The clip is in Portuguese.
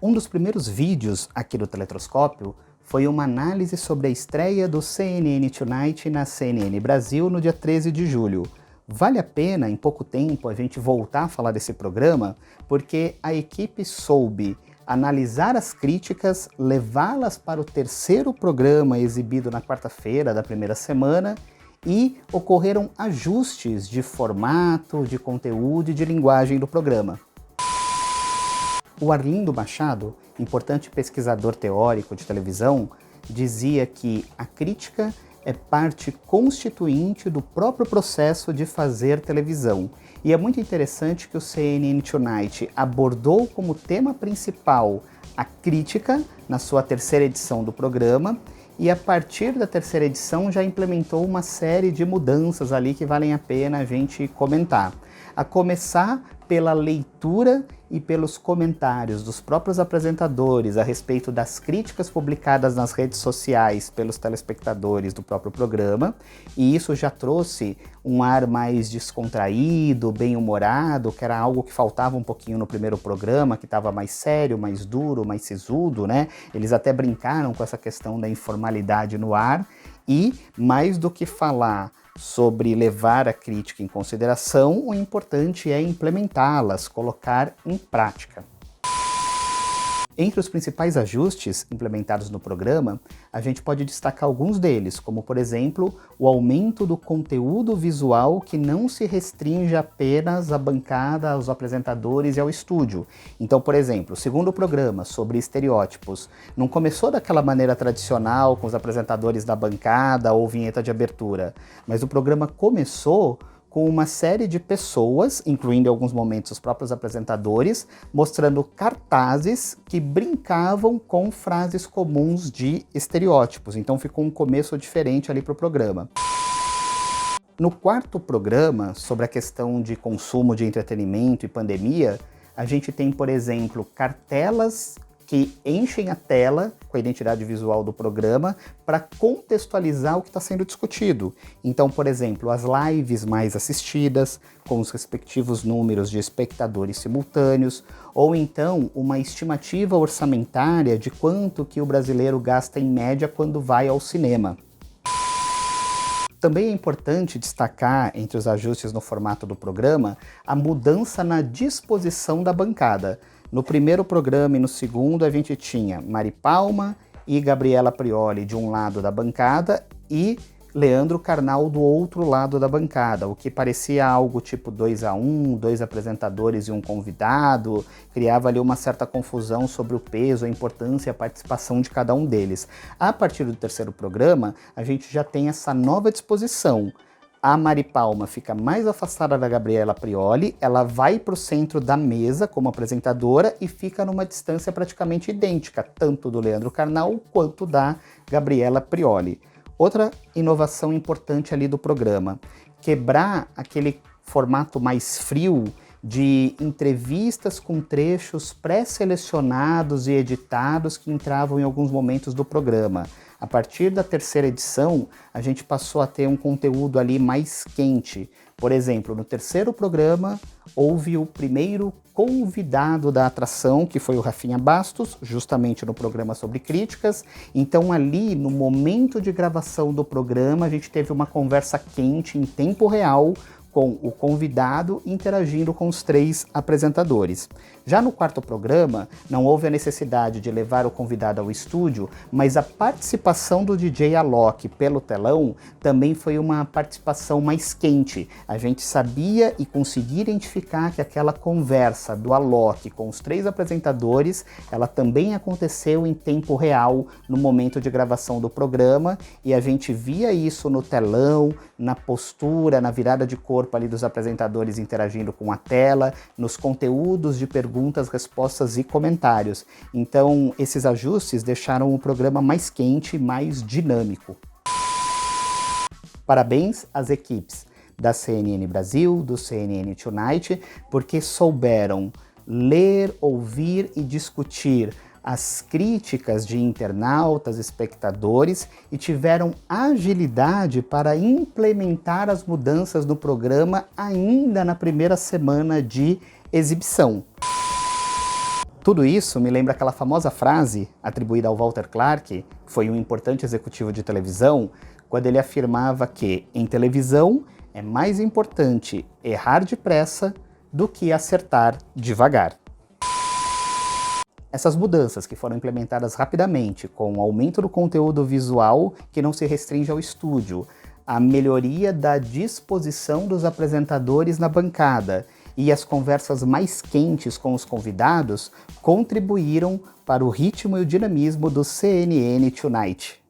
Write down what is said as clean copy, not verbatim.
Um dos primeiros vídeos aqui do Teletroscópio foi uma análise sobre a estreia do CNN Tonight na CNN Brasil no dia 13 de julho. Vale a pena, em pouco tempo, a gente voltar a falar desse programa, porque a equipe soube analisar as críticas, levá-las para o terceiro programa exibido na quarta-feira da primeira semana e ocorreram ajustes de formato, de conteúdo e de linguagem do programa. O Arlindo Machado, importante pesquisador teórico de televisão, dizia que a crítica é parte constituinte do próprio processo de fazer televisão. E é muito interessante que o CNN Tonight abordou como tema principal a crítica na sua terceira edição do programa e a partir da terceira edição já implementou uma série de mudanças ali que valem a pena a gente comentar. A começar pela leitura e pelos comentários dos próprios apresentadores a respeito das críticas publicadas nas redes sociais pelos telespectadores do próprio programa, e isso já trouxe um ar mais descontraído, bem-humorado, que era algo que faltava um pouquinho no primeiro programa, que estava mais sério, mais duro, mais sisudo, né? Eles até brincaram com essa questão da informalidade no ar, e mais do que falar sobre levar a crítica em consideração, o importante é implementá-las, colocar em prática. Entre os principais ajustes implementados no programa, a gente pode destacar alguns deles, como por exemplo, o aumento do conteúdo visual que não se restringe apenas à bancada, aos apresentadores e ao estúdio. Então, por exemplo, o segundo programa sobre estereótipos não começou daquela maneira tradicional, com os apresentadores da bancada ou vinheta de abertura, mas o programa começou com uma série de pessoas, incluindo em alguns momentos os próprios apresentadores, mostrando cartazes que brincavam com frases comuns de estereótipos. Então ficou um começo diferente ali para o programa. No quarto programa, sobre a questão de consumo de entretenimento e pandemia, a gente tem, por exemplo, cartelas que enchem a tela com a identidade visual do programa para contextualizar o que está sendo discutido. Então, por exemplo, as lives mais assistidas, com os respectivos números de espectadores simultâneos, ou então uma estimativa orçamentária de quanto que o brasileiro gasta em média quando vai ao cinema. Também é importante destacar, entre os ajustes no formato do programa, a mudança na disposição da bancada. No primeiro programa e no segundo a gente tinha Mari Palma e Gabriela Prioli de um lado da bancada e Leandro Carnal do outro lado da bancada, o que parecia algo tipo 2-1, 2 apresentadores e um convidado, criava ali uma certa confusão sobre o peso, a importância e a participação de cada um deles. A partir do terceiro programa, a gente já tem essa nova disposição. A Mari Palma fica mais afastada da Gabriela Prioli, ela vai para o centro da mesa como apresentadora e fica numa distância praticamente idêntica, tanto do Leandro Carnal quanto da Gabriela Prioli. Outra inovação importante ali do programa, quebrar aquele formato mais frio de entrevistas com trechos pré-selecionados e editados que entravam em alguns momentos do programa. A partir da terceira edição, a gente passou a ter um conteúdo ali mais quente. Por exemplo, no terceiro programa, houve o primeiro convidado da atração, que foi o Rafinha Bastos, justamente no programa sobre críticas. Então ali, no momento de gravação do programa, a gente teve uma conversa quente em tempo real com o convidado interagindo com os 3 apresentadores. Já no quarto programa, não houve a necessidade de levar o convidado ao estúdio, mas a participação do DJ Alok pelo telão também foi uma participação mais quente. A gente sabia e conseguia identificar que aquela conversa do Alok com os 3 apresentadores, ela também aconteceu em tempo real no momento de gravação do programa, e a gente via isso no telão, na postura, na virada de corpo ali dos apresentadores interagindo com a tela, nos conteúdos de perguntas, respostas e comentários. Então, esses ajustes deixaram o programa mais quente e mais dinâmico. Parabéns às equipes da CNN Brasil, do CNN Tonight, porque souberam ler, ouvir e discutir as críticas de internautas, espectadores e tiveram agilidade para implementar as mudanças no programa ainda na primeira semana de exibição. Tudo isso me lembra aquela famosa frase atribuída ao Walter Clark, que foi um importante executivo de televisão, quando ele afirmava que, em televisão, é mais importante errar depressa do que acertar devagar. Essas mudanças que foram implementadas rapidamente, com o aumento do conteúdo visual que não se restringe ao estúdio, a melhoria da disposição dos apresentadores na bancada e as conversas mais quentes com os convidados contribuíram para o ritmo e o dinamismo do CNN Tonight.